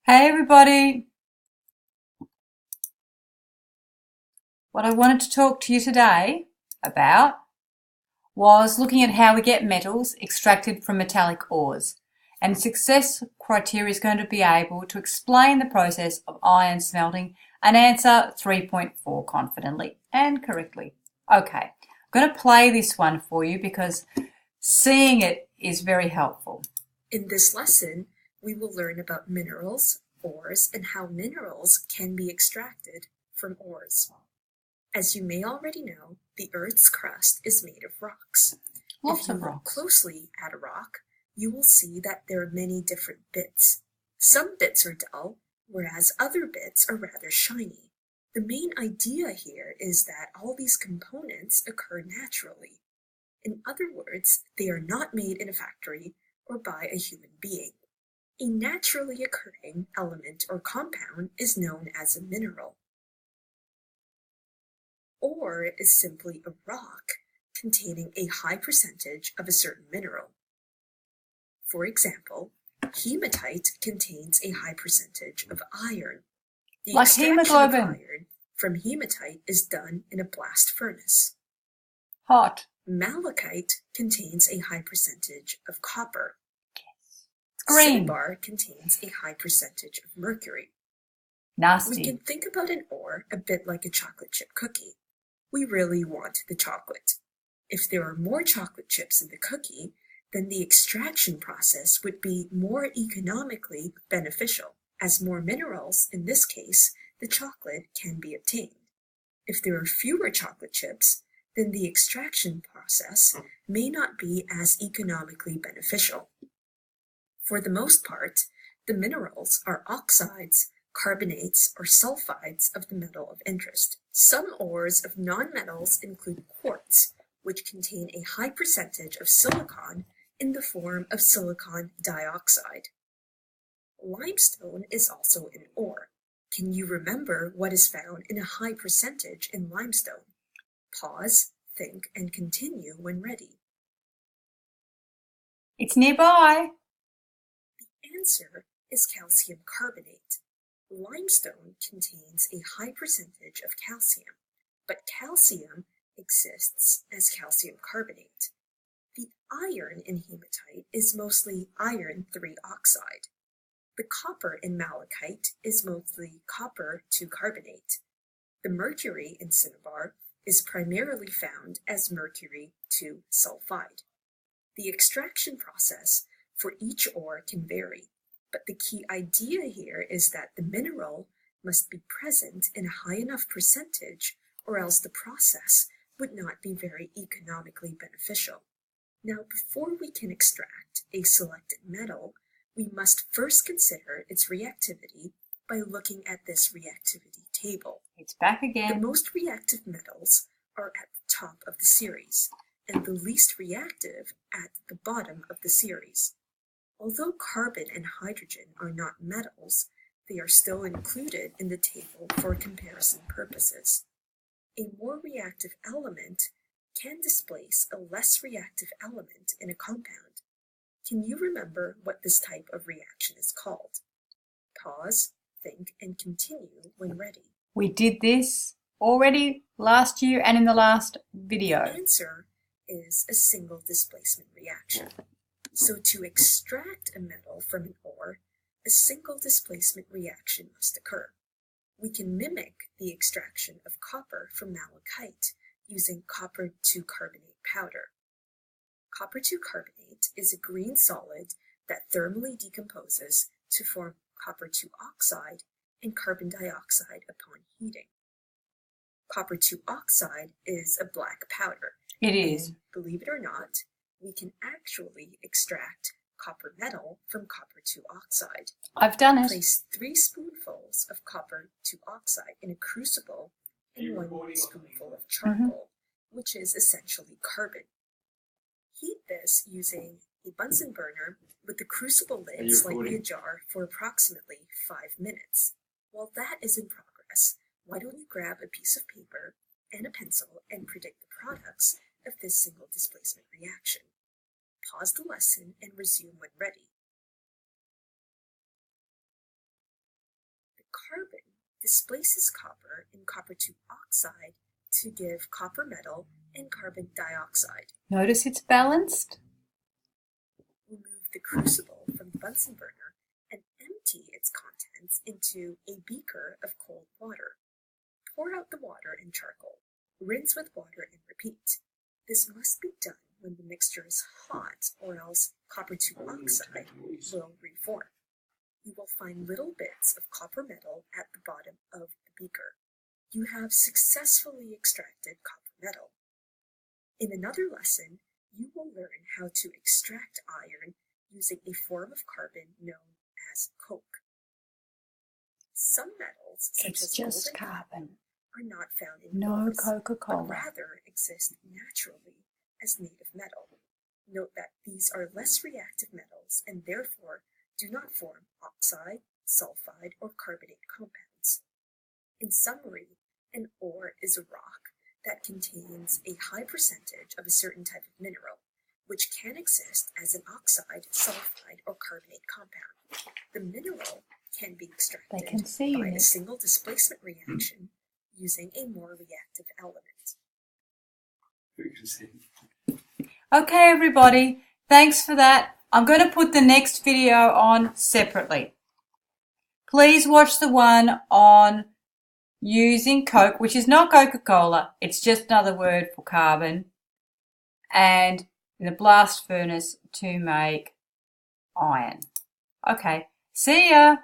Hey everybody! What I wanted to talk to you today about was looking at how we get metals extracted from metallic ores. And success criteria is going to be able to explain the process of iron smelting and answer 3.4 confidently and correctly. Okay, I'm going to play this one for you because seeing it is very helpful. In this lesson, we will learn about minerals, ores, and how minerals can be extracted from ores. As you may already know, the Earth's crust is made of rocks. Lots if you of look rocks. closely at a rock, you will see that there are many different bits. Some bits are dull, whereas other bits are rather shiny. The main idea here is that all these components occur naturally. In other words, they are not made in a factory or by a human being. A naturally occurring element or compound is known as a mineral. Ore is simply a rock containing a high percentage of a certain mineral. For example, hematite contains a high percentage of iron. The Like extraction hemoglobin. of iron from hematite is done in a blast furnace. Hot. Malachite contains a high percentage of copper. It's green. Cinnabar contains a high percentage of mercury. Nasty. We can think about an ore a bit like a chocolate chip cookie. We really want the chocolate. If there are more chocolate chips in the cookie, then the extraction process would be more economically beneficial. As more minerals, in this case, the chocolate can be obtained. If there are fewer chocolate chips, then the extraction process may not be as economically beneficial. For the most part, the minerals are oxides, carbonates, or sulfides of the metal of interest. Some ores of nonmetals include quartz, which contain a high percentage of silicon in the form of silicon dioxide. Limestone is also an ore. Can you remember what is found in a high percentage in limestone? Pause, think, and continue when ready. It's nearby. The answer is calcium carbonate. Limestone contains a high percentage of calcium, but calcium exists as calcium carbonate. The iron in hematite is mostly iron 3 oxide. The copper in malachite is mostly copper 2 carbonate. The mercury in cinnabar is primarily found as mercury 2 sulfide. The extraction process for each ore can vary, but the key idea here is that the mineral must be present in a high enough percentage, or else the process would not be very economically beneficial. Now, before we can extract a selected metal, we must first consider its reactivity by looking at this reactivity table. It's back again. The most reactive metals are at the top of the series, and the least reactive at the bottom of the series. Although carbon and hydrogen are not metals, they are still included in the table for comparison purposes. A more reactive element can displace a less reactive element in a compound. Can you remember what this type of reaction is called? Pause, think, and continue when ready. We did this already last year and in the last video. The answer is a single displacement reaction. So to extract a metal from an ore, a single displacement reaction must occur. We can mimic the extraction of copper from malachite using copper 2 carbonate powder. Copper 2 carbonate is a green solid that thermally decomposes to form copper 2 oxide and carbon dioxide upon heating. Copper 2 oxide is a black powder. It is. And believe it or not, we can actually extract copper metal from copper 2 oxide. I've done it. Place 3 spoonfuls of copper 2 oxide in a crucible and 1 spoonful of charcoal, which is essentially carbon. Heat this using a Bunsen burner with the crucible lid slightly ajar for approximately 5 minutes. While that is in progress, why don't you grab a piece of paper and a pencil and predict the products of this single displacement reaction. Pause the lesson and resume when ready. Carbon displaces copper in copper 2 oxide to give copper metal and carbon dioxide. Notice it's balanced. Remove the crucible from the Bunsen burner and empty its contents into a beaker of cold water. Pour out the water and charcoal. Rinse with water and repeat. This must be done when the mixture is hot, or else copper 2 oxide will reform. You will find little bits of copper metal at the bottom of the beaker. You have successfully extracted copper metal. In another lesson, you will learn how to extract iron using a form of carbon known as coke. Some metals, such It's as just gold and carbon. are not found in No ores, Coca-Cola. but rather exist naturally as native metal. Note that these are less reactive metals and therefore do not form oxide, sulfide, or carbonate compounds. In summary, an ore is a rock that contains a high percentage of a certain type of mineral, which can exist as an oxide, sulfide, or carbonate compound. The mineral can be extracted They can see you, by a Nick. single displacement reaction using a more reactive element. Okay, everybody. Thanks for that. I'm going to put the next video on separately. Please watch the one on using Coke, which is not Coca-Cola. It's just another word for carbon, and in a blast furnace to make iron. Okay. See ya.